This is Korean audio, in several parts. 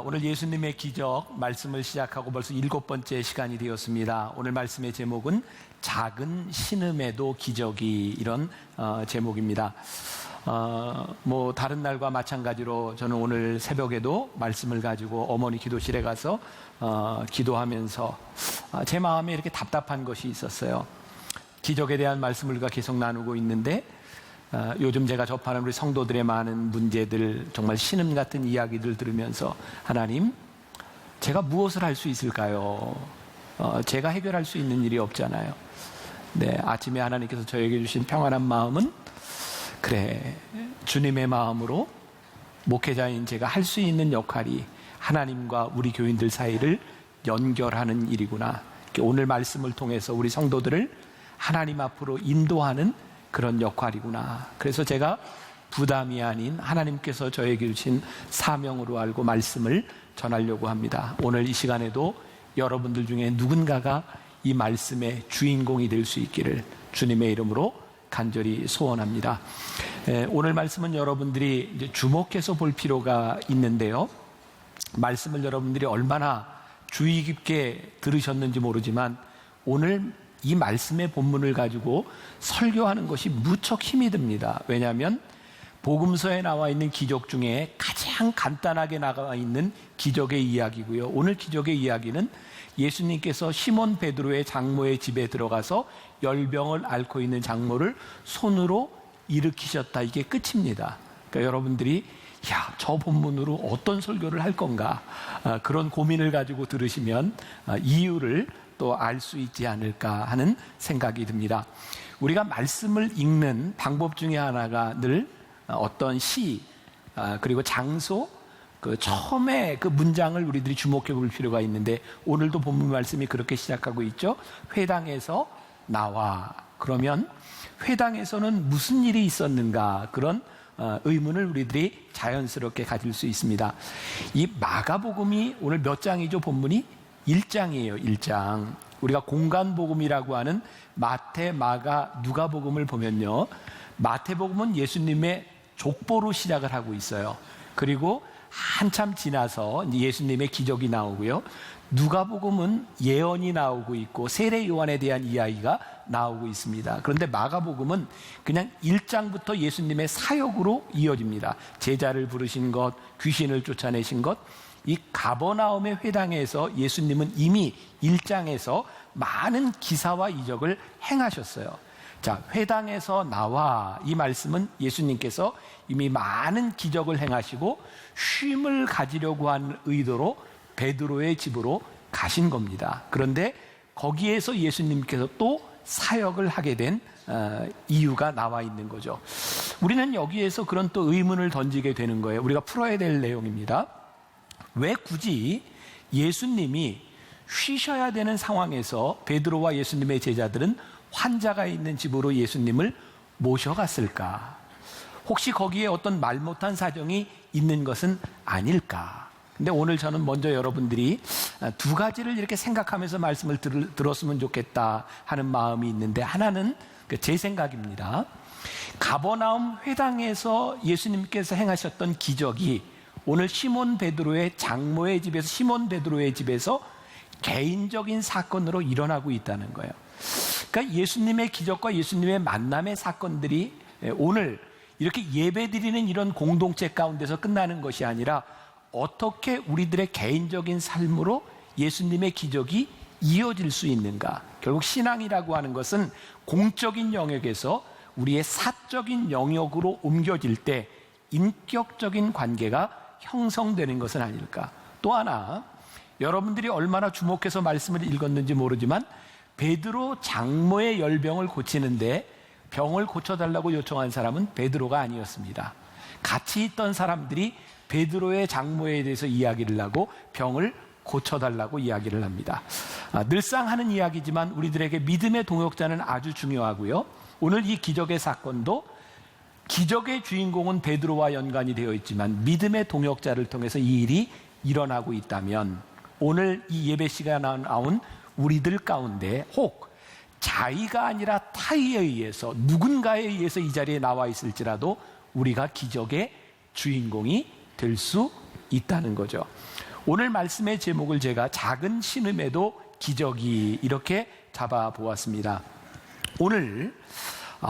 오늘 예수님의 기적 말씀을 시작하고 벌써 7번째 시간이 되었습니다. 오늘 말씀의 제목은 작은 신음에도 기적이, 이런 제목입니다. 다른 날과 마찬가지로 저는 오늘 새벽에도 말씀을 가지고 어머니 기도실에 가서 기도하면서 제 마음에 이렇게 답답한 것이 있었어요. 기적에 대한 말씀을 우리가 계속 나누고 있는데 요즘 제가 접하는 우리 성도들의 많은 문제들, 정말 신음 같은 이야기들 들으면서, 하나님, 제가 무엇을 할 수 있을까요? 제가 해결할 수 있는 일이 없잖아요. 네, 아침에 하나님께서 저에게 주신 평안한 마음은, 그래, 주님의 마음으로 목회자인 제가 할 수 있는 역할이 하나님과 우리 교인들 사이를 연결하는 일이구나. 오늘 말씀을 통해서 우리 성도들을 하나님 앞으로 인도하는 그런 역할이구나. 그래서 제가 부담이 아닌 하나님께서 저에게 주신 사명으로 알고 말씀을 전하려고 합니다. 오늘 이 시간에도 여러분들 중에 누군가가 이 말씀의 주인공이 될 수 있기를 주님의 이름으로 간절히 소원합니다. 오늘 말씀은 여러분들이 이제 주목해서 볼 필요가 있는데요. 말씀을 여러분들이 얼마나 주의 깊게 들으셨는지 모르지만 오늘 이 말씀의 본문을 가지고 설교하는 것이 무척 힘이 듭니다. 왜냐하면 복음서에 나와 있는 기적 중에 가장 간단하게 나와 있는 기적의 이야기고요. 오늘 기적의 이야기는 예수님께서 시몬 베드로의 장모의 집에 들어가서 열병을 앓고 있는 장모를 손으로 일으키셨다. 이게 끝입니다. 그러니까 여러분들이 저 본문으로 어떤 설교를 할 건가, 그런 고민을 가지고 들으시면 이유를 또 알 수 있지 않을까 하는 생각이 듭니다. 우리가 말씀을 읽는 방법 중에 하나가 늘 어떤 시, 그리고 장소, 처음에 그 문장을 우리들이 주목해 볼 필요가 있는데, 오늘도 본문 말씀이 그렇게 시작하고 있죠. 회당에서 나와. 그러면 회당에서는 무슨 일이 있었는가, 그런 의문을 우리들이 자연스럽게 가질 수 있습니다. 이 마가복음이 오늘 몇 장이죠? 본문이 1장이에요. 1장. 우리가 공간복음이라고 하는 마태, 마가, 누가복음을 보면요, 마태복음은 예수님의 족보로 시작을 하고 있어요. 그리고 한참 지나서 예수님의 기적이 나오고요, 누가복음은 예언이 나오고 있고 세례 요한에 대한 이야기가 나오고 있습니다. 그런데 마가복음은 그냥 1장부터 예수님의 사역으로 이어집니다. 제자를 부르신 것, 귀신을 쫓아내신 것. 이 가버나움의 회당에서 예수님은 이미 1장에서 많은 기사와 이적을 행하셨어요. 자, 회당에서 나와, 이 말씀은 예수님께서 이미 많은 기적을 행하시고 쉼을 가지려고 한 의도로 베드로의 집으로 가신 겁니다. 그런데 거기에서 예수님께서 또 사역을 하게 된 이유가 나와 있는 거죠. 우리는 여기에서 그런 또 의문을 던지게 되는 거예요. 우리가 풀어야 될 내용입니다. 왜 굳이 예수님이 쉬셔야 되는 상황에서 베드로와 예수님의 제자들은 환자가 있는 집으로 예수님을 모셔갔을까? 혹시 거기에 어떤 말 못한 사정이 있는 것은 아닐까? 근데 오늘 저는 먼저 여러분들이 두 가지를 이렇게 생각하면서 말씀을 들었으면 좋겠다 하는 마음이 있는데, 하나는 제 생각입니다. 가버나움 회당에서 예수님께서 행하셨던 기적이 오늘 시몬 베드로의 장모의 집에서, 시몬 베드로의 집에서 개인적인 사건으로 일어나고 있다는 거예요. 그러니까 예수님의 기적과 예수님의 만남의 사건들이 오늘 이렇게 예배드리는 이런 공동체 가운데서 끝나는 것이 아니라 어떻게 우리들의 개인적인 삶으로 예수님의 기적이 이어질 수 있는가. 결국 신앙이라고 하는 것은 공적인 영역에서 우리의 사적인 영역으로 옮겨질 때 인격적인 관계가 형성되는 것은 아닐까. 또 하나, 여러분들이 얼마나 주목해서 말씀을 읽었는지 모르지만 베드로 장모의 열병을 고치는데 병을 고쳐달라고 요청한 사람은 베드로가 아니었습니다. 같이 있던 사람들이 베드로의 장모에 대해서 이야기를 하고 병을 고쳐달라고 이야기를 합니다. 늘상 하는 이야기지만 우리들에게 믿음의 동역자는 아주 중요하고요. 오늘 이 기적의 사건도 기적의 주인공은 베드로와 연관이 되어 있지만 믿음의 동역자를 통해서 이 일이 일어나고 있다면, 오늘 이 예배 시간에 나온 우리들 가운데 혹 자의가 아니라 타의에 의해서, 누군가에 의해서 이 자리에 나와 있을지라도 우리가 기적의 주인공이 될 수 있다는 거죠. 오늘 말씀의 제목을 제가 작은 신음에도 기적이 이렇게 잡아보았습니다. 오늘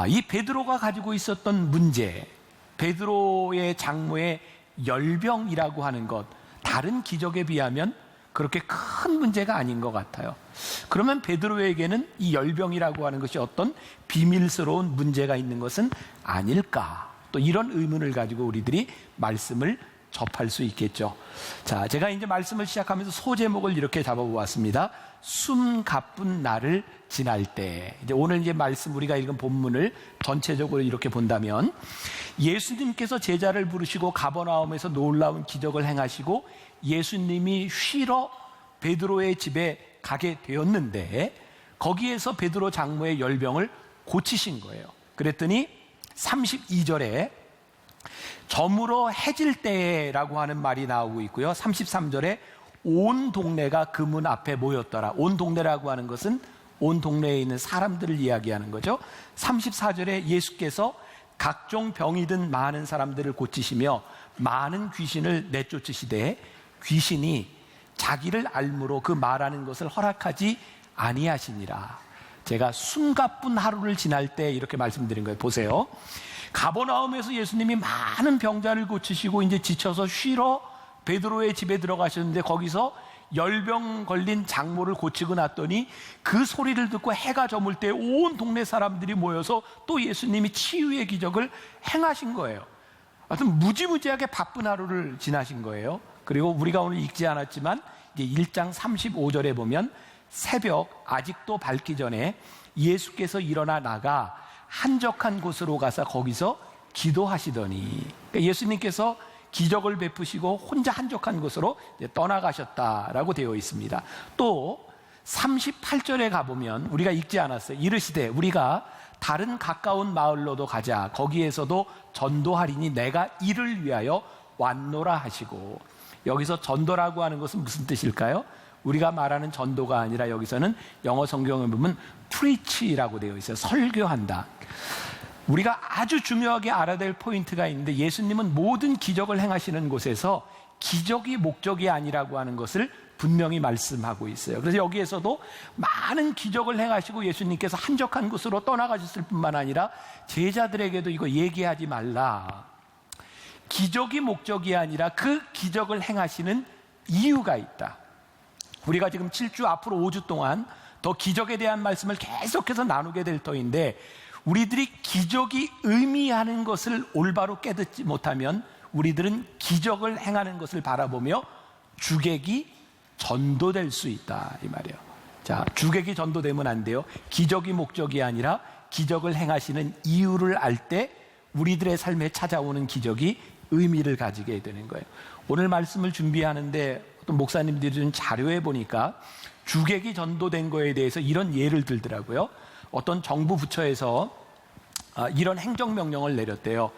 이 베드로가 가지고 있었던 문제, 베드로의 장모의 열병이라고 하는 것, 다른 기적에 비하면 그렇게 큰 문제가 아닌 것 같아요. 그러면 베드로에게는 이 열병이라고 하는 것이 어떤 비밀스러운 문제가 있는 것은 아닐까? 또 이런 의문을 가지고 우리들이 말씀을 접할 수 있겠죠. 자, 제가 이제 말씀을 시작하면서 소제목을 이렇게 잡아보았습니다. 숨 가쁜 날을 지날 때. 이제 오늘 이제 말씀 우리가 읽은 본문을 전체적으로 이렇게 본다면, 예수님께서 제자를 부르시고 가버나움에서 놀라운 기적을 행하시고 예수님이 쉬러 베드로의 집에 가게 되었는데, 거기에서 베드로 장모의 열병을 고치신 거예요. 그랬더니 32절에 저물어 해질 때라고 하는 말이 나오고 있고요. 33절에 온 동네가 그 문 앞에 모였더라. 온 동네라고 하는 것은 온 동네에 있는 사람들을 이야기하는 거죠. 34절에 예수께서 각종 병이 든 많은 사람들을 고치시며 많은 귀신을 내쫓으시되 귀신이 자기를 알므로 그 말하는 것을 허락하지 아니하시니라. 제가 숨가쁜 하루를 지날 때 이렇게 말씀드린 거예요. 보세요. 가버나움에서 예수님이 많은 병자를 고치시고 이제 지쳐서 쉬러 베드로의 집에 들어가셨는데, 거기서 열병 걸린 장모를 고치고 났더니 그 소리를 듣고 해가 저물 때 온 동네 사람들이 모여서 또 예수님이 치유의 기적을 행하신 거예요. 하여튼 무지무지하게 바쁜 하루를 지나신 거예요. 그리고 우리가 오늘 읽지 않았지만 이제 1장 35절에 보면 새벽 아직도 밝기 전에 예수께서 일어나 나가 한적한 곳으로 가서 거기서 기도하시더니, 그러니까 예수님께서 기적을 베푸시고 혼자 한적한 곳으로 떠나가셨다라고 되어 있습니다. 또 38절에 가보면 우리가 읽지 않았어요. 이르시되 우리가 다른 가까운 마을로도 가자. 거기에서도 전도하리니 내가 이를 위하여 왔노라 하시고, 여기서 전도라고 하는 것은 무슨 뜻일까요? 우리가 말하는 전도가 아니라 여기서는 영어 성경에 보면 preach라고 되어 있어요. 설교한다. 우리가 아주 중요하게 알아야 될 포인트가 있는데, 예수님은 모든 기적을 행하시는 곳에서 기적이 목적이 아니라고 하는 것을 분명히 말씀하고 있어요. 그래서 여기에서도 많은 기적을 행하시고 예수님께서 한적한 곳으로 떠나가셨을 뿐만 아니라 제자들에게도 이거 얘기하지 말라. 기적이 목적이 아니라 그 기적을 행하시는 이유가 있다. 우리가 지금 7주 앞으로 5주 동안 더 기적에 대한 말씀을 계속해서 나누게 될 터인데, 우리들이 기적이 의미하는 것을 올바로 깨닫지 못하면 우리들은 기적을 행하는 것을 바라보며 주객이 전도될 수 있다, 이 말이에요. 자, 주객이 전도되면 안 돼요. 기적이 목적이 아니라 기적을 행하시는 이유를 알 때 우리들의 삶에 찾아오는 기적이 의미를 가지게 되는 거예요. 오늘 말씀을 준비하는데 어떤 목사님들이 준 자료에 보니까 주객이 전도된 거에 대해서 이런 예를 들더라고요. 어떤 정부 부처에서 이런 행정명령을 내렸대요.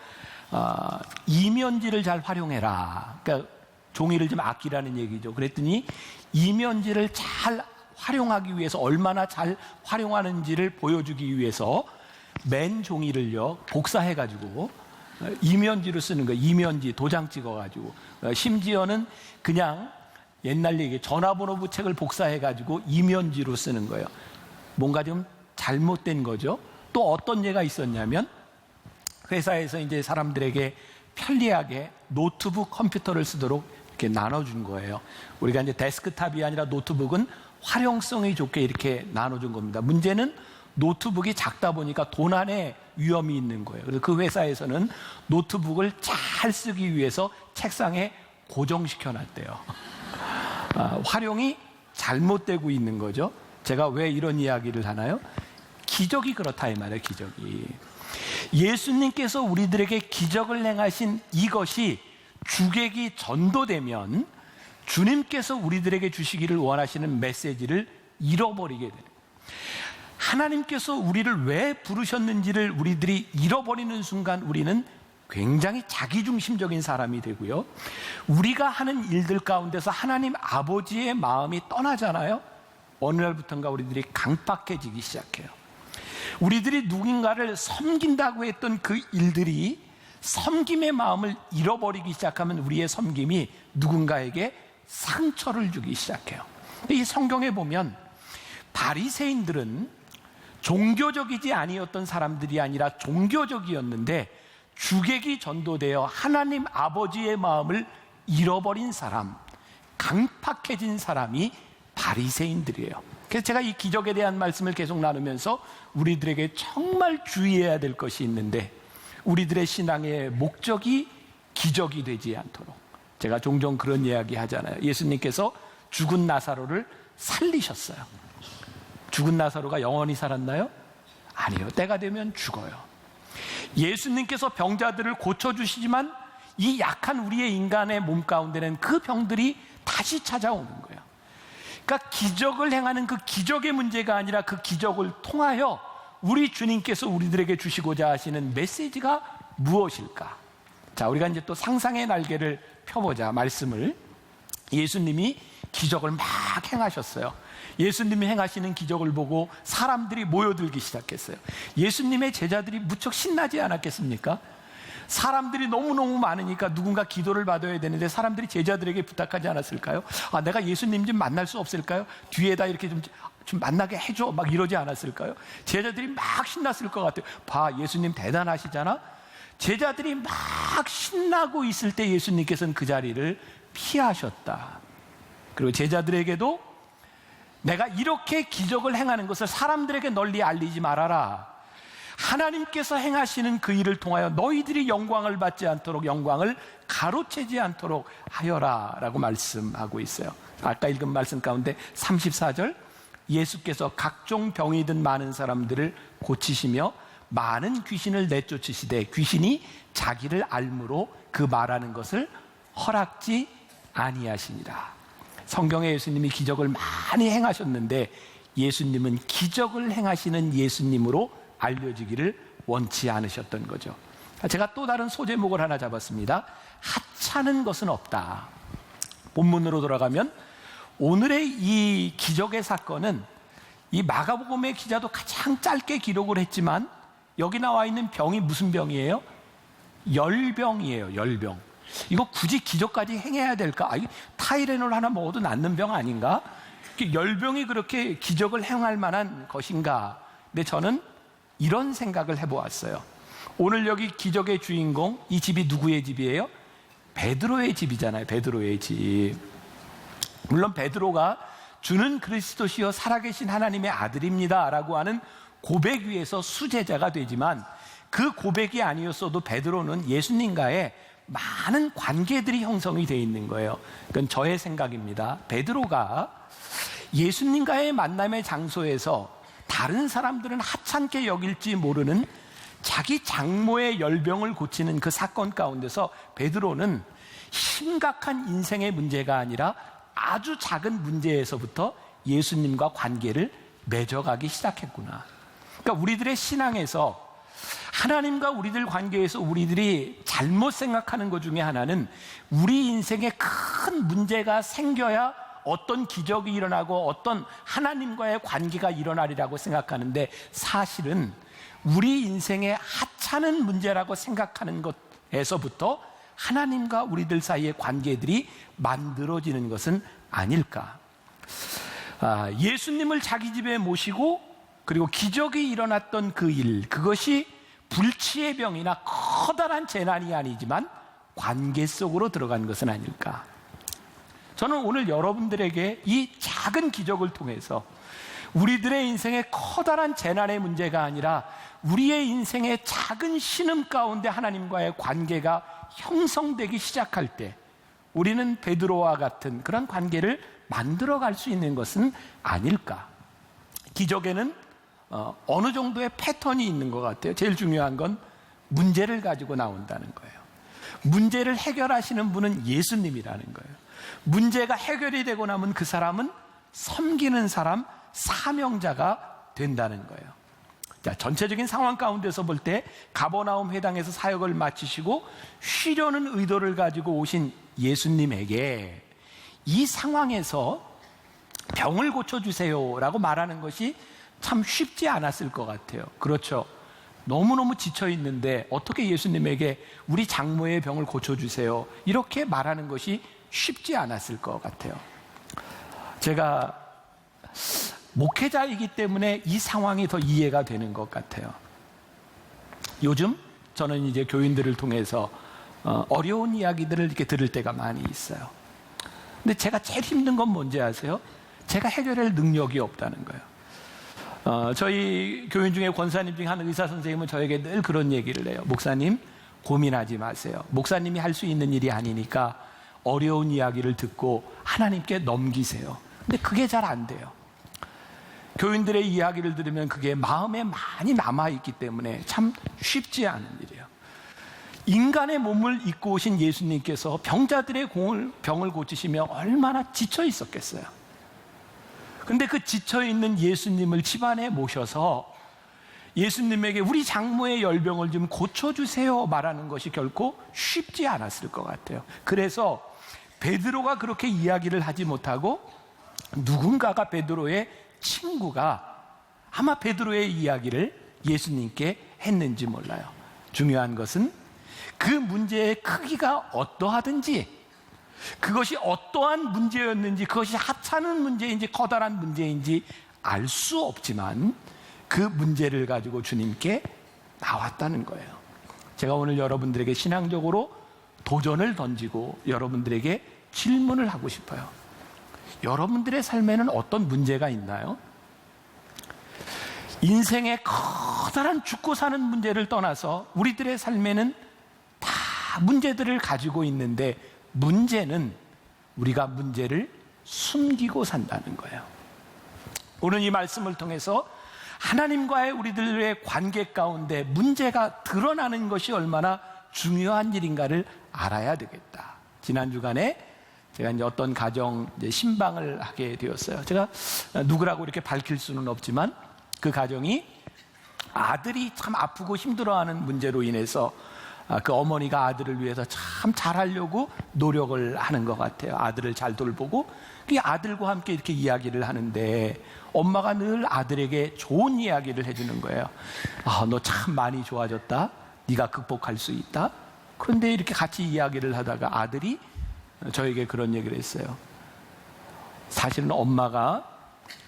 이면지를 잘 활용해라. 그러니까 종이를 좀 아끼라는 얘기죠. 그랬더니 이면지를 잘 활용하기 위해서, 얼마나 잘 활용하는지를 보여주기 위해서 맨 종이를요 복사해가지고 이면지로 쓰는 거예요. 이면지 도장 찍어가지고, 심지어는 그냥 옛날 얘기 전화번호 부책을 복사해가지고 이면지로 쓰는 거예요. 뭔가 좀 잘못된 거죠. 또 어떤 예가 있었냐면, 회사에서 이제 사람들에게 편리하게 노트북 컴퓨터를 쓰도록 이렇게 나눠준 거예요. 우리가 이제 데스크탑이 아니라 노트북은 활용성이 좋게 이렇게 나눠준 겁니다. 문제는 노트북이 작다 보니까 도난의 위험이 있는 거예요. 그래서 그 회사에서는 노트북을 잘 쓰기 위해서 책상에 고정시켜 놨대요. 활용이 잘못되고 있는 거죠. 제가 왜 이런 이야기를 하나요? 기적이 그렇다 이 말이에요. 기적이. 예수님께서 우리들에게 기적을 행하신 이것이 주객이 전도되면 주님께서 우리들에게 주시기를 원하시는 메시지를 잃어버리게 돼요. 하나님께서 우리를 왜 부르셨는지를 우리들이 잃어버리는 순간 우리는 굉장히 자기중심적인 사람이 되고요. 우리가 하는 일들 가운데서 하나님 아버지의 마음이 떠나잖아요. 어느 날부터인가 우리들이 강박해지기 시작해요. 우리들이 누군가를 섬긴다고 했던 그 일들이 섬김의 마음을 잃어버리기 시작하면 우리의 섬김이 누군가에게 상처를 주기 시작해요. 이 성경에 보면 바리새인들은 종교적이지 아니었던 사람들이 아니라 종교적이었는데 주객이 전도되어 하나님 아버지의 마음을 잃어버린 사람, 강팍해진 사람이 바리새인들이에요. 그래서 제가 이 기적에 대한 말씀을 계속 나누면서 우리들에게 정말 주의해야 될 것이 있는데, 우리들의 신앙의 목적이 기적이 되지 않도록. 제가 종종 그런 이야기 하잖아요. 예수님께서 죽은 나사로를 살리셨어요. 죽은 나사로가 영원히 살았나요? 아니요. 때가 되면 죽어요. 예수님께서 병자들을 고쳐주시지만 이 약한 우리의 인간의 몸 가운데는 그 병들이 다시 찾아오는 거예요. 그러니까 기적을 행하는 그 기적의 문제가 아니라 그 기적을 통하여 우리 주님께서 우리들에게 주시고자 하시는 메시지가 무엇일까? 자, 우리가 이제 또 상상의 날개를 펴보자. 말씀을. 예수님이 기적을 막 행하셨어요. 예수님이 행하시는 기적을 보고 사람들이 모여들기 시작했어요. 예수님의 제자들이 무척 신나지 않았겠습니까? 사람들이 너무너무 많으니까 누군가 기도를 받아야 되는데 사람들이 제자들에게 부탁하지 않았을까요? 아, 내가 예수님 좀 만날 수 없을까요? 뒤에다 이렇게 좀 만나게 해줘. 막 이러지 않았을까요? 제자들이 막 신났을 것 같아요. 봐, 예수님 대단하시잖아? 제자들이 막 신나고 있을 때 예수님께서는 그 자리를 피하셨다. 그리고 제자들에게도 내가 이렇게 기적을 행하는 것을 사람들에게 널리 알리지 말아라. 하나님께서 행하시는 그 일을 통하여 너희들이 영광을 받지 않도록, 영광을 가로채지 않도록 하여라 라고 말씀하고 있어요. 아까 읽은 말씀 가운데 34절, 예수께서 각종 병이 든 많은 사람들을 고치시며 많은 귀신을 내쫓으시되 귀신이 자기를 알므로 그 말하는 것을 허락지 아니하시니라. 성경에 예수님이 기적을 많이 행하셨는데 예수님은 기적을 행하시는 예수님으로 알려지기를 원치 않으셨던 거죠. 제가 또 다른 소제목을 하나 잡았습니다. 하찮은 것은 없다. 본문으로 돌아가면 오늘의 이 기적의 사건은 이 마가복음의 기자도 가장 짧게 기록을 했지만 여기 나와 있는 병이 무슨 병이에요? 열병이에요. 열병. 이거 굳이 기적까지 행해야 될까? 타이레놀 하나 먹어도 낫는 병 아닌가? 열병이 그렇게 기적을 행할 만한 것인가? 근데 저는 이런 생각을 해보았어요. 오늘 여기 기적의 주인공, 이 집이 누구의 집이에요? 베드로의 집이잖아요. 베드로의 집. 물론 베드로가 주는 그리스도시여 살아계신 하나님의 아들입니다 라고 하는 고백 위에서 수제자가 되지만 그 고백이 아니었어도 베드로는 예수님과의 많은 관계들이 형성이 되어 있는 거예요. 그건 저의 생각입니다. 베드로가 예수님과의 만남의 장소에서 다른 사람들은 하찮게 여길지 모르는 자기 장모의 열병을 고치는 그 사건 가운데서 베드로는 심각한 인생의 문제가 아니라 아주 작은 문제에서부터 예수님과 관계를 맺어가기 시작했구나. 그러니까 우리들의 신앙에서 하나님과 우리들 관계에서 우리들이 잘못 생각하는 것 중에 하나는 우리 인생에 큰 문제가 생겨야 어떤 기적이 일어나고 어떤 하나님과의 관계가 일어나리라고 생각하는데 사실은 우리 인생의 하찮은 문제라고 생각하는 것에서부터 하나님과 우리들 사이의 관계들이 만들어지는 것은 아닐까. 예수님을 자기 집에 모시고 그리고 기적이 일어났던 그 일, 그것이 불치의 병이나 커다란 재난이 아니지만 관계 속으로 들어간 것은 아닐까. 저는 오늘 여러분들에게 이 작은 기적을 통해서 우리들의 인생의 커다란 재난의 문제가 아니라 우리의 인생의 작은 신음 가운데 하나님과의 관계가 형성되기 시작할 때 우리는 베드로와 같은 그런 관계를 만들어갈 수 있는 것은 아닐까. 기적에는 어느 정도의 패턴이 있는 것 같아요. 제일 중요한 건 문제를 가지고 나온다는 거예요. 문제를 해결하시는 분은 예수님이라는 거예요. 문제가 해결이 되고 나면 그 사람은 섬기는 사람, 사명자가 된다는 거예요. 자, 전체적인 상황 가운데서 볼 때 가버나움 회당에서 사역을 마치시고 쉬려는 의도를 가지고 오신 예수님에게 이 상황에서 병을 고쳐주세요라고 말하는 것이 참 쉽지 않았을 것 같아요. 그렇죠. 너무너무 지쳐 있는데 어떻게 예수님에게 우리 장모의 병을 고쳐주세요 이렇게 말하는 것이 쉽지 않았을 것 같아요. 제가 목회자이기 때문에 이 상황이 더 이해가 되는 것 같아요. 요즘 저는 이제 교인들을 통해서 어려운 이야기들을 이렇게 들을 때가 많이 있어요. 근데 제가 제일 힘든 건 뭔지 아세요? 제가 해결할 능력이 없다는 거예요. 저희 교인 중에 권사님 중에 한 의사 선생님은 저에게 늘 그런 얘기를 해요. 목사님, 고민하지 마세요. 목사님이 할 수 있는 일이 아니니까 어려운 이야기를 듣고 하나님께 넘기세요. 근데 그게 잘 안 돼요. 교인들의 이야기를 들으면 그게 마음에 많이 남아있기 때문에 참 쉽지 않은 일이에요. 인간의 몸을 입고 오신 예수님께서 병자들의 병을 고치시며 얼마나 지쳐 있었겠어요. 근데 그 지쳐있는 예수님을 집안에 모셔서 예수님에게 우리 장모의 열병을 좀 고쳐주세요 말하는 것이 결코 쉽지 않았을 것 같아요. 그래서 베드로가 그렇게 이야기를 하지 못하고 누군가가 베드로의 친구가 아마 베드로의 이야기를 예수님께 했는지 몰라요. 중요한 것은 그 문제의 크기가 어떠하든지 그것이 어떠한 문제였는지 그것이 하찮은 문제인지 커다란 문제인지 알 수 없지만 그 문제를 가지고 주님께 나왔다는 거예요. 제가 오늘 여러분들에게 신앙적으로 도전을 던지고 여러분들에게 질문을 하고 싶어요. 여러분들의 삶에는 어떤 문제가 있나요? 인생의 커다란 죽고 사는 문제를 떠나서 우리들의 삶에는 다 문제들을 가지고 있는데 문제는 우리가 문제를 숨기고 산다는 거예요. 오늘 이 말씀을 통해서 하나님과의 우리들의 관계 가운데 문제가 드러나는 것이 얼마나 중요한 일인가를 알아야 되겠다. 지난 주간에 제가 이제 어떤 가정 신방을 하게 되었어요. 제가 누구라고 이렇게 밝힐 수는 없지만 그 가정이 아들이 참 아프고 힘들어하는 문제로 인해서 그 어머니가 아들을 위해서 참 잘하려고 노력을 하는 것 같아요. 아들을 잘 돌보고 그 아들과 함께 이렇게 이야기를 하는데 엄마가 늘 아들에게 좋은 이야기를 해주는 거예요. 너 참 많이 좋아졌다. 네가 극복할 수 있다. 그런데 이렇게 같이 이야기를 하다가 아들이 저에게 그런 얘기를 했어요. 사실은 엄마가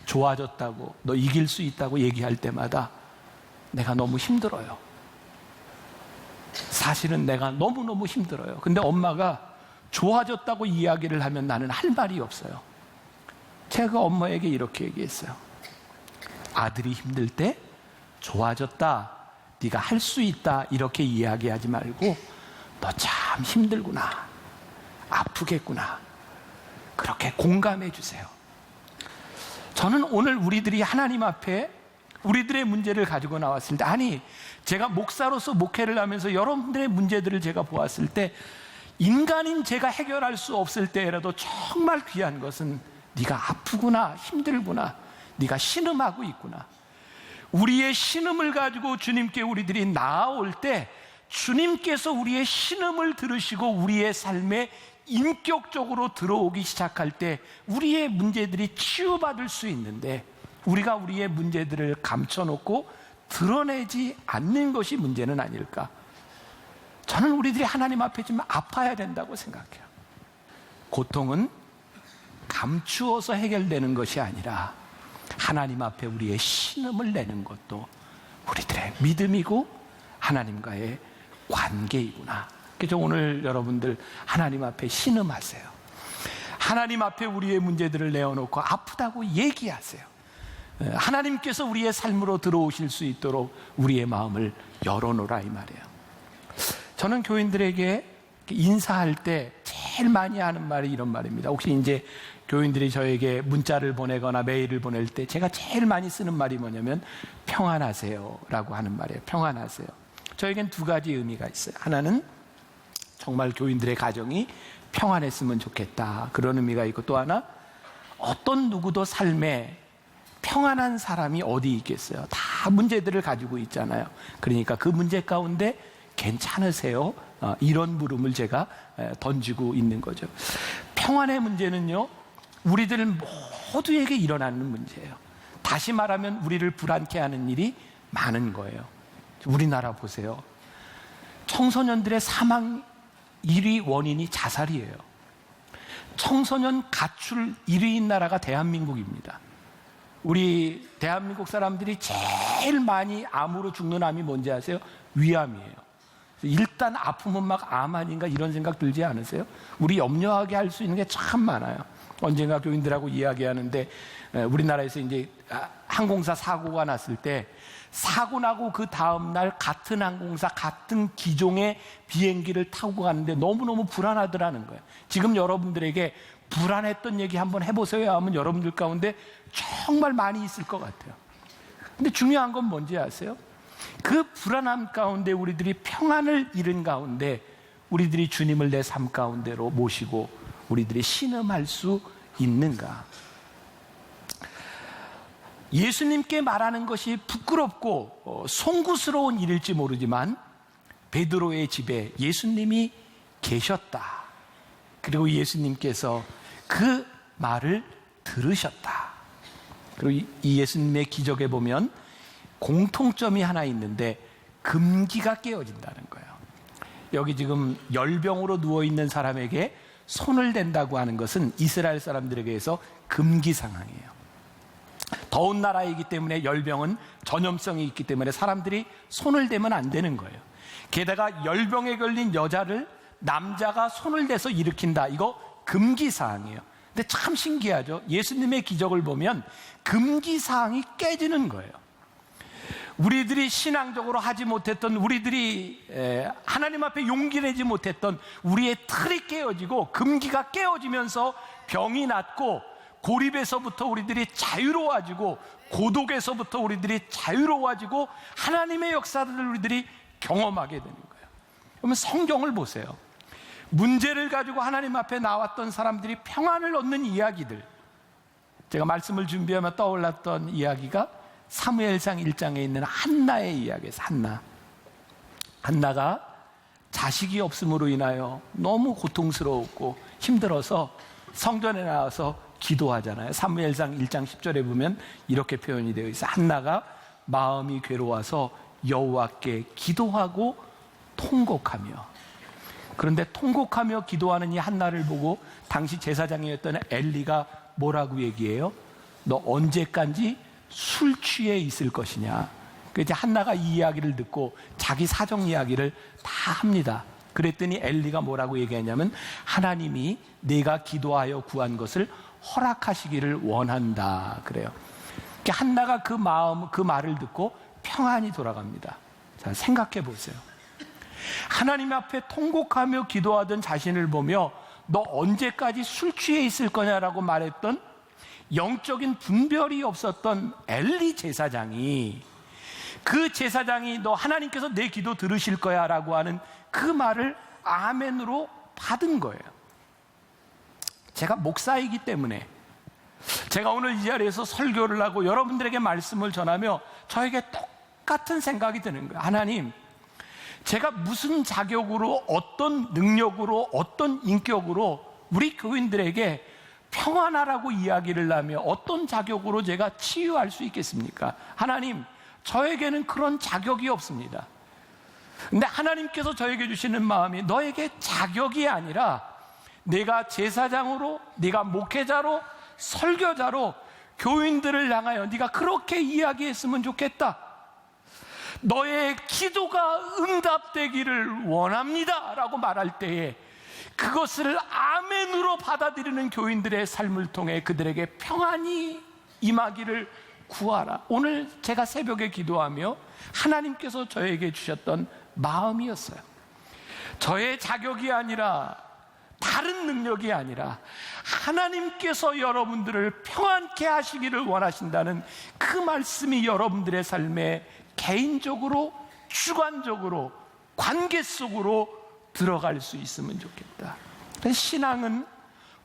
좋아졌다고 너 이길 수 있다고 얘기할 때마다 내가 너무 힘들어요. 사실은 내가 너무너무 힘들어요. 근데 엄마가 좋아졌다고 이야기를 하면 나는 할 말이 없어요. 제가 엄마에게 이렇게 얘기했어요. 아들이 힘들 때 좋아졌다, 네가 할 수 있다 이렇게 이야기하지 말고 너 참 힘들구나, 아프겠구나 그렇게 공감해 주세요. 저는 오늘 우리들이 하나님 앞에 우리들의 문제를 가지고 나왔을 때, 아니 제가 목사로서 목회를 하면서 여러분들의 문제들을 제가 보았을 때 인간인 제가 해결할 수 없을 때라도 정말 귀한 것은 네가 아프구나, 힘들구나, 네가 신음하고 있구나. 우리의 신음을 가지고 주님께 우리들이 나아올 때 주님께서 우리의 신음을 들으시고 우리의 삶에 인격적으로 들어오기 시작할 때 우리의 문제들이 치유받을 수 있는데, 우리가 우리의 문제들을 감춰놓고 드러내지 않는 것이 문제는 아닐까. 저는 우리들이 하나님 앞에 좀 아파야 된다고 생각해요. 고통은 감추어서 해결되는 것이 아니라 하나님 앞에 우리의 신음을 내는 것도 우리들의 믿음이고 하나님과의 관계이구나. 그래서 오늘 여러분들 하나님 앞에 신음하세요. 하나님 앞에 우리의 문제들을 내어놓고 아프다고 얘기하세요. 하나님께서 우리의 삶으로 들어오실 수 있도록 우리의 마음을 열어놓으라 이 말이에요. 저는 교인들에게 인사할 때 제일 많이 하는 말이 이런 말입니다. 혹시 이제 교인들이 저에게 문자를 보내거나 메일을 보낼 때 제가 제일 많이 쓰는 말이 뭐냐면 평안하세요 라고 하는 말이에요. 평안하세요. 저에겐 두 가지 의미가 있어요. 하나는 정말 교인들의 가정이 평안했으면 좋겠다, 그런 의미가 있고, 또 하나 어떤 누구도 삶에 평안한 사람이 어디 있겠어요. 다 문제들을 가지고 있잖아요. 그러니까 그 문제 가운데 괜찮으세요? 이런 물음을 제가 던지고 있는 거죠. 평안의 문제는요, 우리들 모두에게 일어나는 문제예요. 다시 말하면 우리를 불안케 하는 일이 많은 거예요. 우리나라 보세요. 청소년들의 사망 1위 원인이 자살이에요. 청소년 가출 1위인 나라가 대한민국입니다. 우리 대한민국 사람들이 제일 많이 암으로 죽는 암이 뭔지 아세요? 위암이에요. 일단 아프면 막 암 아닌가 이런 생각 들지 않으세요? 우리 염려하게 할 수 있는 게 참 많아요. 언젠가 교인들하고 이야기하는데 우리나라에서 이제 항공사 사고가 났을 때 사고 나고 그 다음날 같은 항공사 같은 기종의 비행기를 타고 가는데 너무너무 불안하더라는 거예요. 지금 여러분들에게 불안했던 얘기 한번 해보세요 하면 여러분들 가운데 정말 많이 있을 것 같아요. 근데 중요한 건 뭔지 아세요? 그 불안함 가운데 우리들이 평안을 잃은 가운데 우리들이 주님을 내 삶 가운데로 모시고 우리들이 신음할 수 있는가? 예수님께 말하는 것이 부끄럽고 송구스러운 일일지 모르지만 베드로의 집에 예수님이 계셨다. 그리고 예수님께서 그 말을 들으셨다. 그리고 이 예수님의 기적에 보면 공통점이 하나 있는데 금기가 깨어진다는 거예요. 여기 지금 열병으로 누워있는 사람에게 손을 댄다고 하는 것은 이스라엘 사람들에게서 금기 상황이에요. 더운 나라이기 때문에 열병은 전염성이 있기 때문에 사람들이 손을 대면 안 되는 거예요. 게다가 열병에 걸린 여자를 남자가 손을 대서 일으킨다. 이거 금기사항이에요. 근데 참 신기하죠. 예수님의 기적을 보면 금기사항이 깨지는 거예요. 우리들이 신앙적으로 하지 못했던, 우리들이 하나님 앞에 용기 내지 못했던 우리의 틀이 깨어지고 금기가 깨어지면서 병이 낫고 고립에서부터 우리들이 자유로워지고 고독에서부터 우리들이 자유로워지고 하나님의 역사를 우리들이 경험하게 되는 거예요. 그러면 성경을 보세요. 문제를 가지고 하나님 앞에 나왔던 사람들이 평안을 얻는 이야기들, 제가 말씀을 준비하며 떠올랐던 이야기가 사무엘상 1장에 있는 한나의 이야기예요. 한나가 자식이 없음으로 인하여 너무 고통스러웠고 힘들어서 성전에 나와서 기도하잖아요. 사무엘상 1장 10절에 보면 이렇게 표현이 되어 있어요. 한나가 마음이 괴로워서 여호와께 기도하고 통곡하며. 그런데 통곡하며 기도하는 이 한나를 보고 당시 제사장이었던 엘리가 뭐라고 얘기해요? 너 언제까지 술 취해 있을 것이냐. 그래서 한나가 이 이야기를 듣고 자기 사정 이야기를 다 합니다. 그랬더니 엘리가 뭐라고 얘기하냐면 하나님이 내가 기도하여 구한 것을 허락하시기를 원한다 그래요. 한나가 그 말을 듣고 평안이 돌아갑니다. 자, 생각해 보세요. 하나님 앞에 통곡하며 기도하던 자신을 보며 너 언제까지 술 취해 있을 거냐라고 말했던 영적인 분별이 없었던 엘리 제사장이, 그 제사장이 너 하나님께서 내 기도 들으실 거야 라고 하는 그 말을 아멘으로 받은 거예요. 제가 목사이기 때문에 제가 오늘 이 자리에서 설교를 하고 여러분들에게 말씀을 전하며 저에게 똑같은 생각이 드는 거예요. 하나님, 제가 무슨 자격으로, 어떤 능력으로, 어떤 인격으로 우리 교인들에게 평안하라고 이야기를 하며 어떤 자격으로 제가 치유할 수 있겠습니까? 하나님, 저에게는 그런 자격이 없습니다. 근데 하나님께서 저에게 주시는 마음이 너에게 자격이 아니라 내가 제사장으로, 네가 목회자로, 설교자로 교인들을 향하여 네가 그렇게 이야기했으면 좋겠다. 너의 기도가 응답되기를 원합니다 라고 말할 때에 그것을 아멘으로 받아들이는 교인들의 삶을 통해 그들에게 평안이 임하기를 구하라. 오늘 제가 새벽에 기도하며 하나님께서 저에게 주셨던 마음이었어요. 저의 자격이 아니라, 다른 능력이 아니라 하나님께서 여러분들을 평안케 하시기를 원하신다는 그 말씀이 여러분들의 삶에 개인적으로, 주관적으로, 관계 속으로 들어갈 수 있으면 좋겠다. 신앙은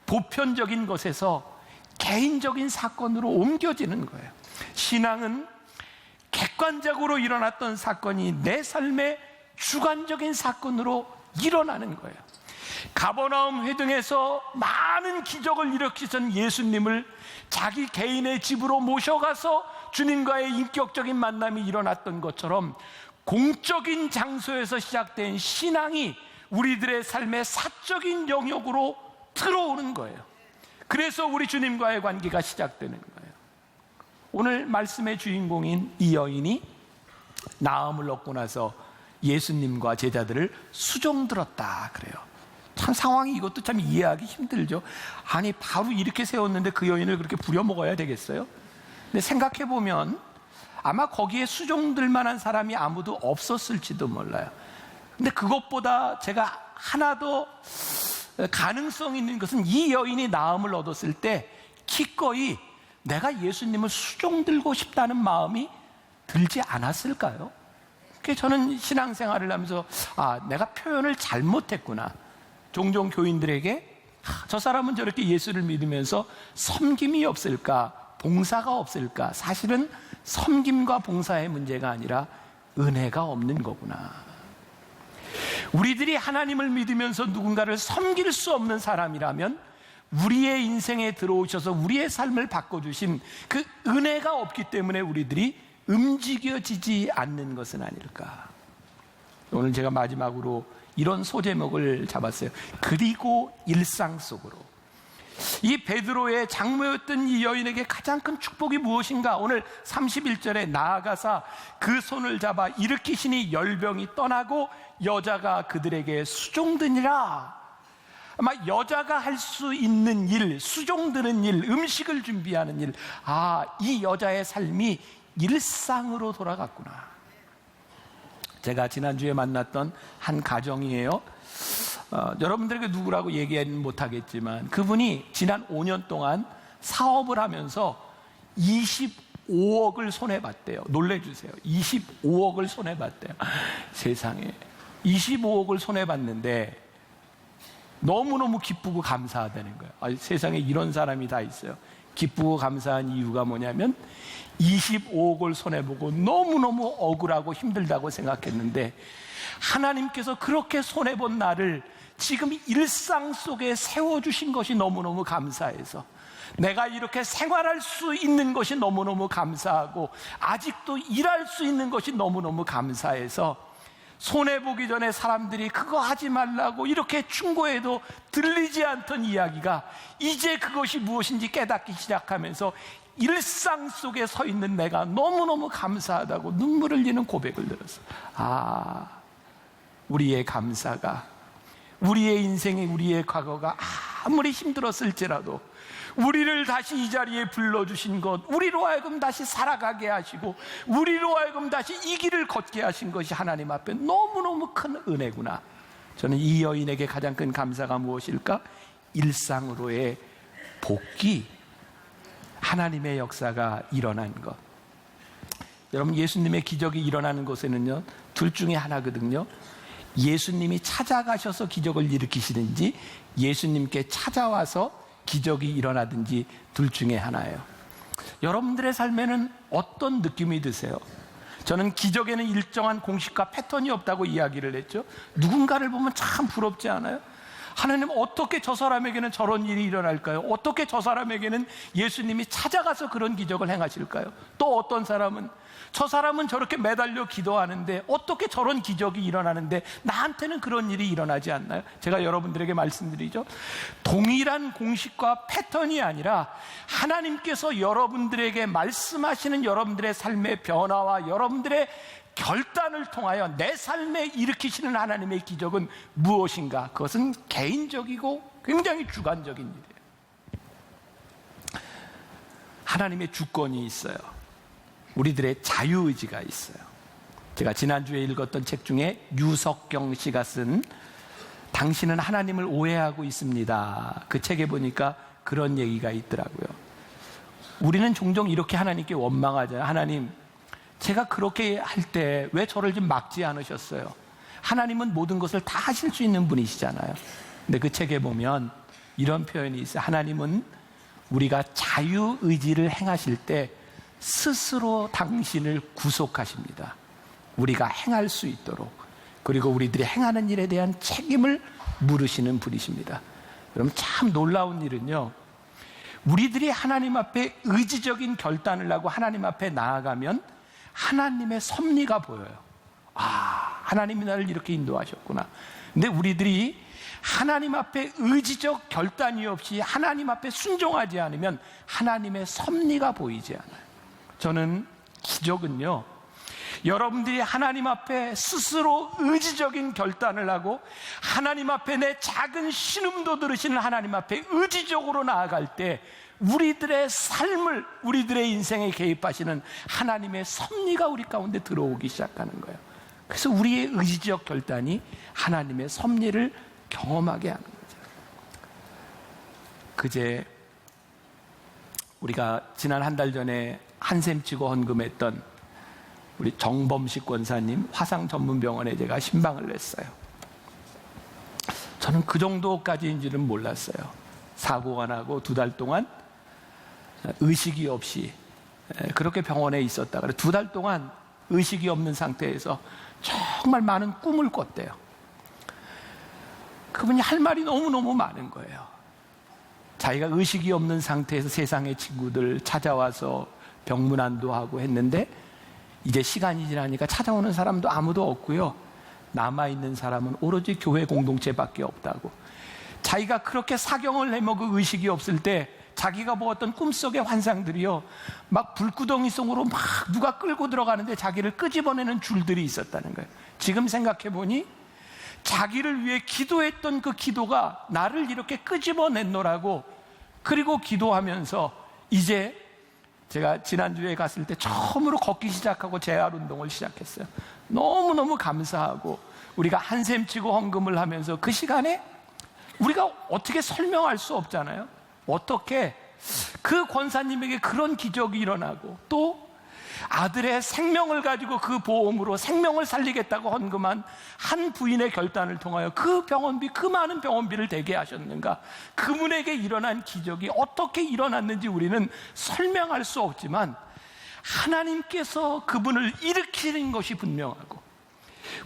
보편적인 것에서 개인적인 사건으로 옮겨지는 거예요. 신앙은 객관적으로 일어났던 사건이 내 삶의 주관적인 사건으로 일어나는 거예요. 가버나움 회등에서 많은 기적을 일으키신 예수님을 자기 개인의 집으로 모셔가서 주님과의 인격적인 만남이 일어났던 것처럼 공적인 장소에서 시작된 신앙이 우리들의 삶의 사적인 영역으로 들어오는 거예요. 그래서 우리 주님과의 관계가 시작되는 거예요. 오늘 말씀의 주인공인 이 여인이 나음을 얻고 나서 예수님과 제자들을 수종들었다 그래요. 참 상황이 이것도 참 이해하기 힘들죠. 아니 바로 이렇게 세웠는데 그 여인을 그렇게 부려먹어야 되겠어요? 근데 생각해보면 아마 거기에 수종들 만한 사람이 아무도 없었을지도 몰라요. 근데 그것보다 제가 하나 더 가능성 있는 것은 이 여인이 나음을 얻었을 때 기꺼이 내가 예수님을 수종들고 싶다는 마음이 들지 않았을까요? 그게 저는 신앙생활을 하면서 내가 표현을 잘못했구나. 종종 교인들에게 저 사람은 저렇게 예수를 믿으면서 섬김이 없을까, 봉사가 없을까. 사실은 섬김과 봉사의 문제가 아니라 은혜가 없는 거구나. 우리들이 하나님을 믿으면서 누군가를 섬길 수 없는 사람이라면 우리의 인생에 들어오셔서 우리의 삶을 바꿔주신 그 은혜가 없기 때문에 우리들이 움직여지지 않는 것은 아닐까. 오늘 제가 마지막으로 이런 소제목을 잡았어요. 그리고 일상 속으로. 이 베드로의 장모였던 이 여인에게 가장 큰 축복이 무엇인가? 오늘 31절에 나아가사 그 손을 잡아 일으키시니 열병이 떠나고 여자가 그들에게 수종드니라. 아마 여자가 할 수 있는 일, 수종드는 일, 음식을 준비하는 일, 이 여자의 삶이 일상으로 돌아갔구나. 제가 지난주에 만났던 한 가정이에요. 여러분들에게 누구라고 얘기는 못하겠지만 그분이 지난 5년 동안 사업을 하면서 25억을 손해봤대요. 놀래주세요. 25억을 손해봤대요. 세상에 25억을 손해봤는데 너무너무 기쁘고 감사하다는 거예요. 세상에 이런 사람이 다 있어요. 기쁘고 감사한 이유가 뭐냐면 25억을 손해보고 너무너무 억울하고 힘들다고 생각했는데 하나님께서 그렇게 손해본 나를 지금 일상 속에 세워주신 것이 너무너무 감사해서 내가 이렇게 생활할 수 있는 것이 너무너무 감사하고 아직도 일할 수 있는 것이 너무너무 감사해서 손해보기 전에 사람들이 그거 하지 말라고 이렇게 충고해도 들리지 않던 이야기가 이제 그것이 무엇인지 깨닫기 시작하면서 일상 속에 서 있는 내가 너무너무 감사하다고 눈물을 흘리는 고백을 들었어. 우리의 감사가, 우리의 인생에 우리의 과거가 아무리 힘들었을지라도 우리를 다시 이 자리에 불러주신 것, 우리로 하여금 다시 살아가게 하시고 우리로 하여금 다시 이 길을 걷게 하신 것이 하나님 앞에 너무너무 큰 은혜구나. 저는 이 여인에게 가장 큰 감사가 무엇일까? 일상으로의 복귀, 하나님의 역사가 일어난 것. 여러분, 예수님의 기적이 일어나는 곳에는요 둘 중에 하나거든요. 예수님이 찾아가셔서 기적을 일으키시든지 예수님께 찾아와서 기적이 일어나든지 둘 중에 하나예요. 여러분들의 삶에는 어떤 느낌이 드세요? 저는 기적에는 일정한 공식과 패턴이 없다고 이야기를 했죠. 누군가를 보면 참 부럽지 않아요? 하나님 어떻게 저 사람에게는 저런 일이 일어날까요? 어떻게 저 사람에게는 예수님이 찾아가서 그런 기적을 행하실까요? 또 어떤 사람은 저 사람은 저렇게 매달려 기도하는데 어떻게 저런 기적이 일어나는데 나한테는 그런 일이 일어나지 않나요? 제가 여러분들에게 말씀드리죠. 동일한 공식과 패턴이 아니라 하나님께서 여러분들에게 말씀하시는 여러분들의 삶의 변화와 여러분들의 결단을 통하여 내 삶에 일으키시는 하나님의 기적은 무엇인가? 그것은 개인적이고 굉장히 주관적인 일이에요. 하나님의 주권이 있어요. 우리들의 자유의지가 있어요. 제가 지난주에 읽었던 책 중에 유석경 씨가 쓴 당신은 하나님을 오해하고 있습니다. 그 책에 보니까 그런 얘기가 있더라고요. 우리는 종종 이렇게 하나님께 원망하잖아요. 하나님, 제가 그렇게 할 때 왜 저를 좀 막지 않으셨어요? 하나님은 모든 것을 다 하실 수 있는 분이시잖아요. 근데 그 책에 보면 이런 표현이 있어요. 하나님은 우리가 자유의지를 행하실 때 스스로 당신을 구속하십니다. 우리가 행할 수 있도록. 그리고 우리들이 행하는 일에 대한 책임을 물으시는 분이십니다. 여러분, 참 놀라운 일은요, 우리들이 하나님 앞에 의지적인 결단을 하고 하나님 앞에 나아가면 하나님의 섭리가 보여요. 하나님이 나를 이렇게 인도하셨구나. 근데 우리들이 하나님 앞에 의지적 결단이 없이 하나님 앞에 순종하지 않으면 하나님의 섭리가 보이지 않아요. 저는 기적은요, 여러분들이 하나님 앞에 스스로 의지적인 결단을 하고 하나님 앞에 내 작은 신음도 들으시는 하나님 앞에 의지적으로 나아갈 때 우리들의 삶을, 우리들의 인생에 개입하시는 하나님의 섭리가 우리 가운데 들어오기 시작하는 거예요. 그래서 우리의 의지적 결단이 하나님의 섭리를 경험하게 하는 거죠. 그제 우리가 지난 한 달 전에 한샘 치고 헌금했던 우리 정범식 권사님 화상전문병원에 제가 신방을 냈어요. 저는 그 정도까지인지는 몰랐어요. 사고가 나고 2달 동안 의식이 없이 그렇게 병원에 있었다. 그래 2달 동안 의식이 없는 상태에서 정말 많은 꿈을 꿨대요. 그분이 할 말이 너무너무 많은 거예요. 자기가 의식이 없는 상태에서 세상의 친구들 찾아와서 병문안도 하고 했는데 이제 시간이 지나니까 찾아오는 사람도 아무도 없고요. 남아있는 사람은 오로지 교회 공동체밖에 없다고. 자기가 그렇게 사경을 해먹을 의식이 없을 때 자기가 보았던 꿈속의 환상들이요, 막 불구덩이 속으로 막 누가 끌고 들어가는데 자기를 끄집어내는 줄들이 있었다는 거예요. 지금 생각해보니 자기를 위해 기도했던 그 기도가 나를 이렇게 끄집어냈노라고. 그리고 기도하면서 이제 제가 지난주에 갔을 때 처음으로 걷기 시작하고 재활 운동을 시작했어요. 너무너무 감사하고 우리가 한샘 치고 헌금을 하면서 그 시간에 우리가 어떻게 설명할 수 없잖아요. 어떻게 그 권사님에게 그런 기적이 일어나고 또 아들의 생명을 가지고 그 보험으로 생명을 살리겠다고 헌금한 한 부인의 결단을 통하여 그 병원비, 그 많은 병원비를 대게 하셨는가. 그분에게 일어난 기적이 어떻게 일어났는지 우리는 설명할 수 없지만 하나님께서 그분을 일으키는 것이 분명하고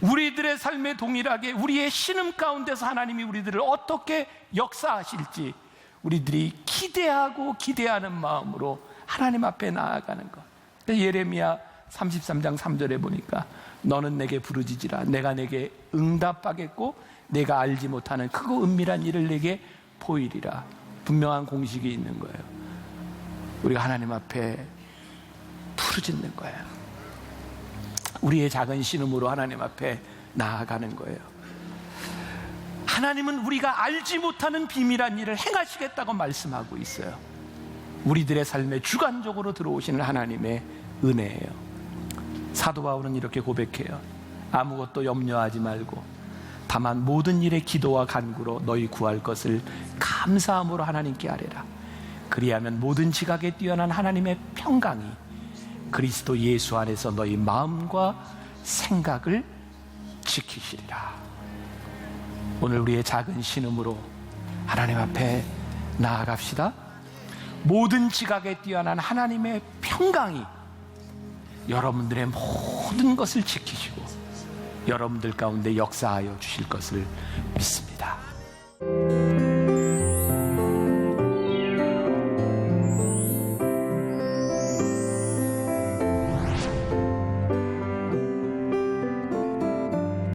우리들의 삶에 동일하게 우리의 신음 가운데서 하나님이 우리들을 어떻게 역사하실지 우리들이 기대하고 기대하는 마음으로 하나님 앞에 나아가는 것. 예레미야 33장 3절에 보니까 너는 내게 부르짖으라 내가 내게 응답하겠고 내가 알지 못하는 크고 은밀한 일을 내게 보이리라. 분명한 공식이 있는 거예요. 우리가 하나님 앞에 부르짖는 거예요. 우리의 작은 신음으로 하나님 앞에 나아가는 거예요. 하나님은 우리가 알지 못하는 비밀한 일을 행하시겠다고 말씀하고 있어요. 우리들의 삶에 주관적으로 들어오시는 하나님의 은혜예요. 사도 바울은 이렇게 고백해요. 아무것도 염려하지 말고 다만 모든 일에 기도와 간구로 너희 구할 것을 감사함으로 하나님께 아뢰라. 그리하면 모든 지각에 뛰어난 하나님의 평강이 그리스도 예수 안에서 너희 마음과 생각을 지키시리라. 오늘 우리의 작은 신음으로 하나님 앞에 나아갑시다. 모든 지각에 뛰어난 하나님의 평강이 여러분들의 모든 것을 지키시고 여러분들 가운데 역사하여 주실 것을 믿습니다.